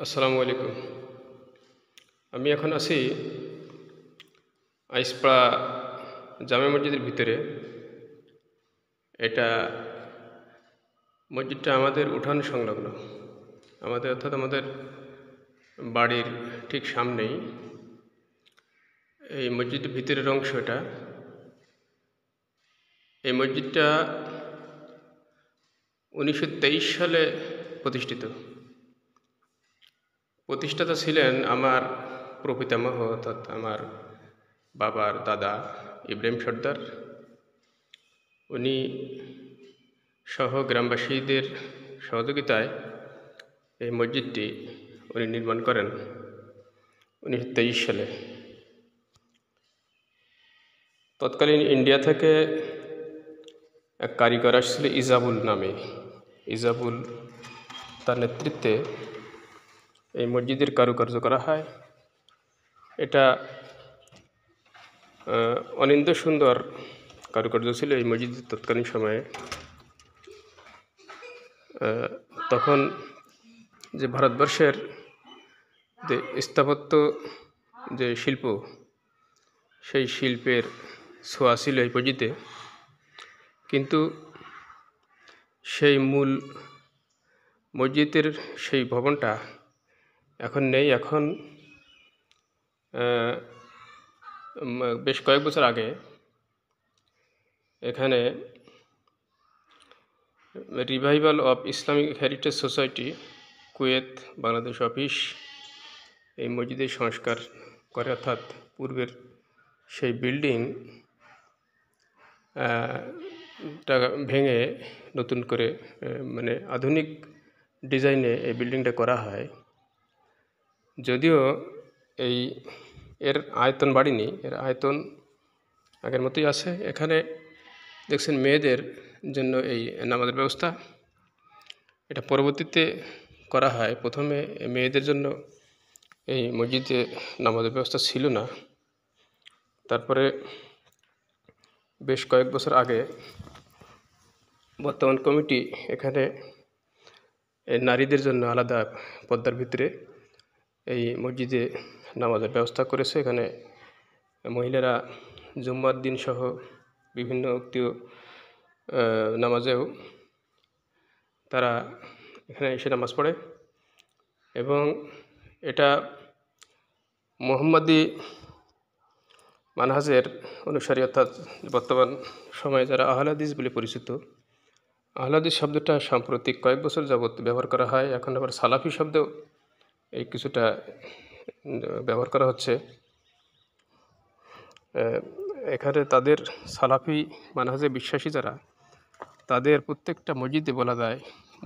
আসসালামু আলাইকুম। আমি এখন আছি আইসপাড়া জামে মসজিদের ভিতরে। এটা মসজিদটা আমাদের উঠান সংলগ্ন, আমাদের বাড়ির ঠিক সামনেই এই মসজিদের ভিতরের অংশ। এটা এই মসজিদটা 1923 সালে প্রতিষ্ঠিত। প্রতিষ্ঠাতা ছিলেন আমার প্রপিতামহ, অর্থাৎ আমার বাবার দাদা ইব্রাহিম সর্দার। উনি সহ গ্রামবাসীদের সহযোগিতায় এই মসজিদটি উনি নির্মাণ করেন 1923 সালে। তৎকালীন ইন্ডিয়া থেকে এক কারিগর আসছিল ইজাবুল নামে। ইজাবুল তার নেতৃত্বে এই মসজিদের কারুকার্য করা হয়। এটা অনিন্দ্য সুন্দর কারুকার্য ছিল এই মসজিদের তৎকালীন সময়ে। তখন যে ভারতবর্ষের যে স্থাপত্য যে শিল্প, সেই শিল্পের ছোঁয়া ছিল এই মসজিদে। কিন্তু সেই মূল মসজিদের সেই ভবনটা এখন নেই। এখন বেশ কয়েক বছর আগে এখানে revival of Islamic heritage society Kuwait Bangladesh office এই মসজিদের সংস্কার করে, অর্থাৎ পূর্বের সেই বিল্ডিং ভেঙে নতুন করে মানে আধুনিক ডিজাইনে এই বিল্ডিংটা করা হয়। যদিও এর আয়তন বাড়েনি, এর আয়তন আগের মতোই আছে। এখানে দেখছেন মেয়েদের জন্য এই নামাজের ব্যবস্থা, এটা পরবর্তীতে করা হয়। প্রথমে মেয়েদের জন্য এই মসজিদে নামাজের ব্যবস্থা ছিল না। তারপরে বেশ কয়েক বছর আগে বর্তমান কমিটি এখানে নারীদের জন্য আলাদা পর্দার ভিতরে এই মসজিদে নামাজের ব্যবস্থা করেছে। এখানে মহিলারা জুম্মার দিন সহ বিভিন্ন উক্তীয় নামাজেও তারা এখানে এসে নামাজ পড়ে। এবং এটা মোহাম্মদী মানহাজের অনুসারী, অর্থাৎ বর্তমান সময়ে যারা আহলে হাদিস বলে পরিচিত। আহলে হাদিস শব্দটা সাম্প্রতিক কয়েক বছর যাবৎ ব্যবহার করা হয়। এখন আবার সালাফি শব্দেও এই কিছুটা ব্যবহার করা হচ্ছে। এখানে তাদের সালাফি মানহাজে বিশ্বাসী যারা, তাদের প্রত্যেকটা মসজিদে বলা যায়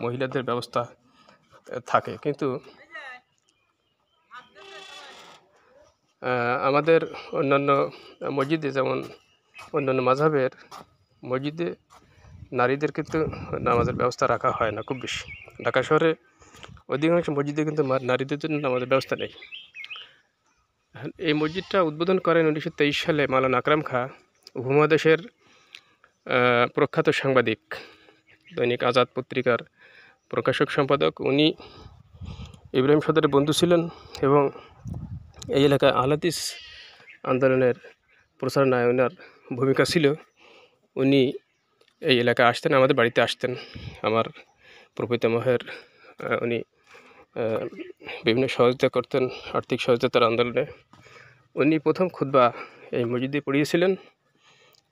মহিলাদের ব্যবস্থা থাকে। কিন্তু আমাদের অন্যান্য মসজিদে, যেমন অন্যান্য মাযহাবের মসজিদে নারীদের কিন্তু নামাজের ব্যবস্থা রাখা হয় না খুব বেশি। ঢাকা শহরে অধিকাংশ মসজিদে কিন্তু নারীদের জন্য নামাজের ব্যবস্থা নেই। এই মসজিদটা উদ্বোধন করেন 1923 সালে মাওলানা আকরাম খাঁ, উপমহাদেশের প্রখ্যাত সাংবাদিক, দৈনিক আজাদ পত্রিকার প্রকাশক সম্পাদক। উনি ইব্রাহিম সর্দারের বন্ধু ছিলেন এবং এই এলাকায় আহলে হাদিস আন্দোলনের প্রচারণায় ওনার ভূমিকা ছিল। উনি এই এলাকায় আসতেন, আমাদের বাড়িতে আসতেন। আমার প্রপিতামহের উনি বিভিন্ন সহযোগিতা করতেন, আর্থিক সহযোগিতার আন্দোলনে। উনি প্রথম খুতবা এই মসজিদে পড়িয়েছিলেন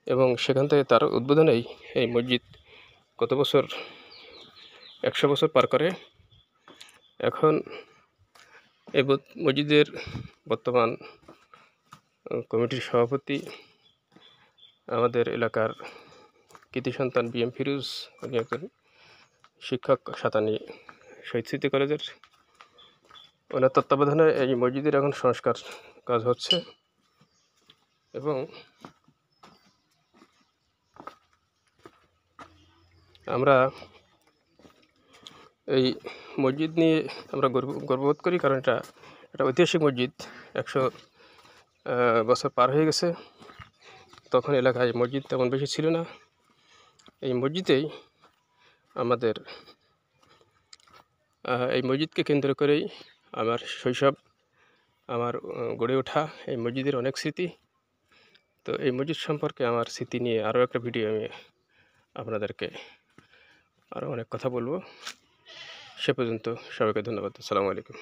এবং সেখান থেকে তার উদ্বোধনেই এই মসজিদ কত বছর, 100 বছর পার করে। এখন এই মসজিদের বর্তমান কমিটির সভাপতি আমাদের এলাকার কৃতি সন্তান BM ফিরোজ। উনি একজন শিক্ষক, সাতানি শহীদ স্মৃতি কলেজের। ওনার তত্ত্বাবধানে এই মসজিদের এখন সংস্কার কাজ হচ্ছে। এবং আমরা এই মসজিদ নিয়ে আমরা গর্ববোধ করি, কারণ এটা ঐতিহাসিক মসজিদ। 100 বছর পার হয়ে গেছে। তখন এলাকায় মসজিদ তেমন বেশি ছিল না। এই মসজিদেই আমাদের এই মসজিদকে কেন্দ্র করেই আমার শৈশব, আমার গড়ে ওঠা এই মসজিদের অনেক স্মৃতি। তো এই মসজিদ সম্পর্কে আমার স্মৃতি নিয়ে আরও একটা ভিডিও আমি আপনাদেরকে আরও অনেক কথা বলবো। সে পর্যন্ত সবাইকে ধন্যবাদ। আসসালামু আলাইকুম।